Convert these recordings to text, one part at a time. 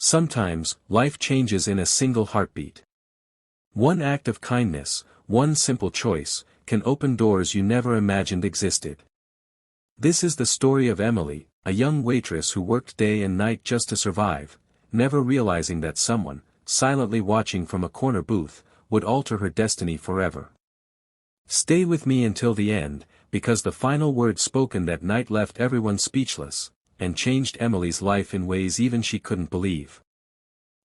Sometimes, life changes in a single heartbeat. One act of kindness, one simple choice, can open doors you never imagined existed. This is the story of Emily, a young waitress who worked day and night just to survive, never realizing that someone, silently watching from a corner booth, would alter her destiny forever. Stay with me until the end, because the final word spoken that night left everyone speechless, and changed Emily's life in ways even she couldn't believe.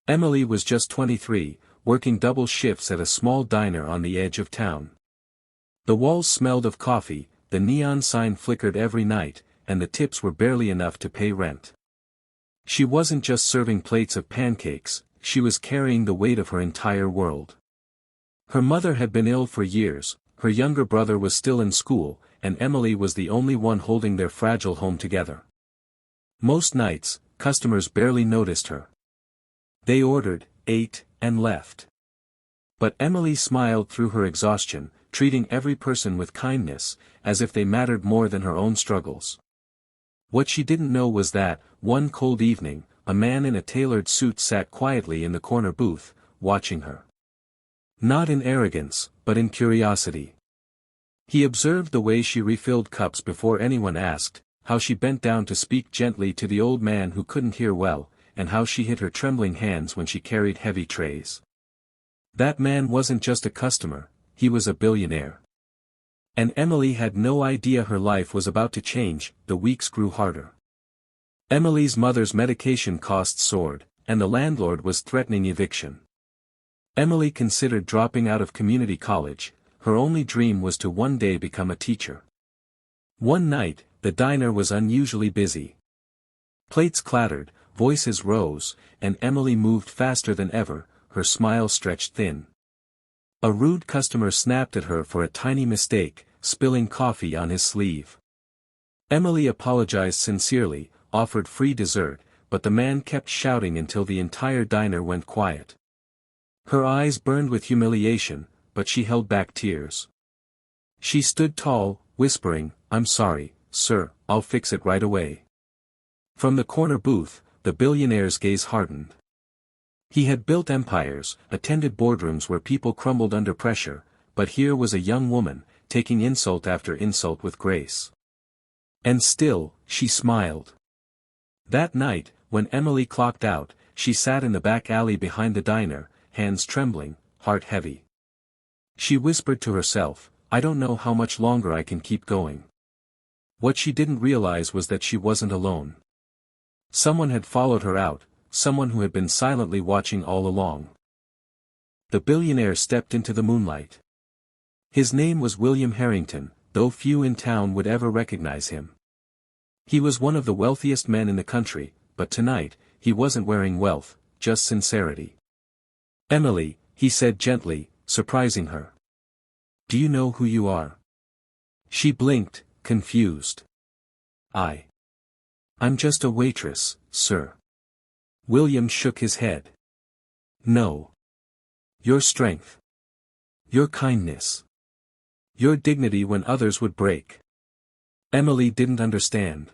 Emily was just 23, working double shifts at a small diner on the edge of town. The walls smelled of coffee, the neon sign flickered every night, and the tips were barely enough to pay rent. She wasn't just serving plates of pancakes, she was carrying the weight of her entire world. Her mother had been ill for years, her younger brother was still in school, and Emily was the only one holding their fragile home together. Most nights, customers barely noticed her. They ordered, ate, and left. But Emily smiled through her exhaustion, treating every person with kindness, as if they mattered more than her own struggles. What she didn't know was that, one cold evening, a man in a tailored suit sat quietly in the corner booth, watching her. Not in arrogance, but in curiosity. He observed the way she refilled cups before anyone asked, how she bent down to speak gently to the old man who couldn't hear well, and how she hid her trembling hands when she carried heavy trays. That man wasn't just a customer, he was a billionaire. And Emily had no idea her life was about to change. The weeks grew harder. Emily's mother's medication costs soared, and the landlord was threatening eviction. Emily considered dropping out of community college. Her only dream was to one day become a teacher. One night, the diner was unusually busy. Plates clattered, voices rose, and Emily moved faster than ever, her smile stretched thin. A rude customer snapped at her for a tiny mistake, spilling coffee on his sleeve. Emily apologized sincerely, offered free dessert, but the man kept shouting until the entire diner went quiet. Her eyes burned with humiliation, but she held back tears. She stood tall, whispering, "I'm sorry, sir, I'll fix it right away." From the corner booth, the billionaire's gaze hardened. He had built empires, attended boardrooms where people crumbled under pressure, but here was a young woman, taking insult after insult with grace. And still, she smiled. That night, when Emily clocked out, she sat in the back alley behind the diner, hands trembling, heart heavy. She whispered to herself, "I don't know how much longer I can keep going." What she didn't realize was that she wasn't alone. Someone had followed her out, someone who had been silently watching all along. The billionaire stepped into the moonlight. His name was William Harrington, though few in town would ever recognize him. He was one of the wealthiest men in the country, but tonight, he wasn't wearing wealth, just sincerity. "Emily," he said gently, surprising her. "Do you know who you are?" She blinked, confused. I'm just a waitress, sir." William shook his head. "No. Your strength. Your kindness. Your dignity when others would break." Emily didn't understand.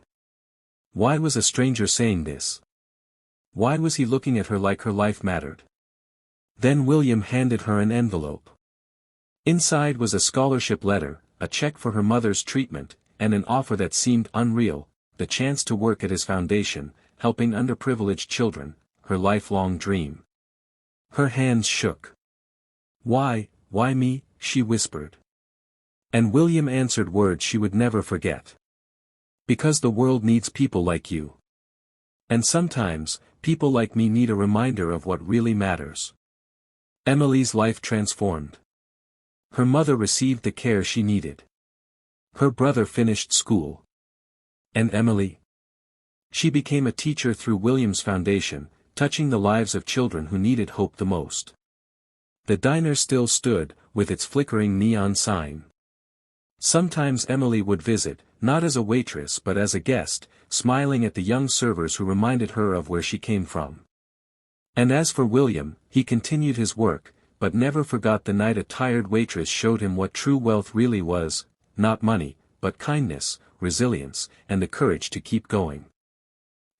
Why was a stranger saying this? Why was he looking at her like her life mattered? Then William handed her an envelope. Inside was a scholarship letter, a check for her mother's treatment, and an offer that seemed unreal, the chance to work at his foundation, helping underprivileged children, her lifelong dream. Her hands shook. Why me?" she whispered. And William answered words she would never forget. "Because the world needs people like you. And sometimes, people like me need a reminder of what really matters." Emily's life transformed. Her mother received the care she needed. Her brother finished school. And Emily? She became a teacher through William's foundation, touching the lives of children who needed hope the most. The diner still stood, with its flickering neon sign. Sometimes Emily would visit, not as a waitress but as a guest, smiling at the young servers who reminded her of where she came from. And as for William, he continued his work, but never forgot the night a tired waitress showed him what true wealth really was, not money, but kindness, resilience, and the courage to keep going.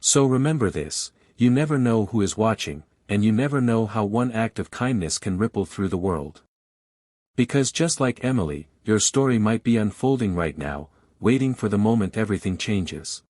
So remember this, you never know who is watching, and you never know how one act of kindness can ripple through the world. Because just like Emily, your story might be unfolding right now, waiting for the moment everything changes.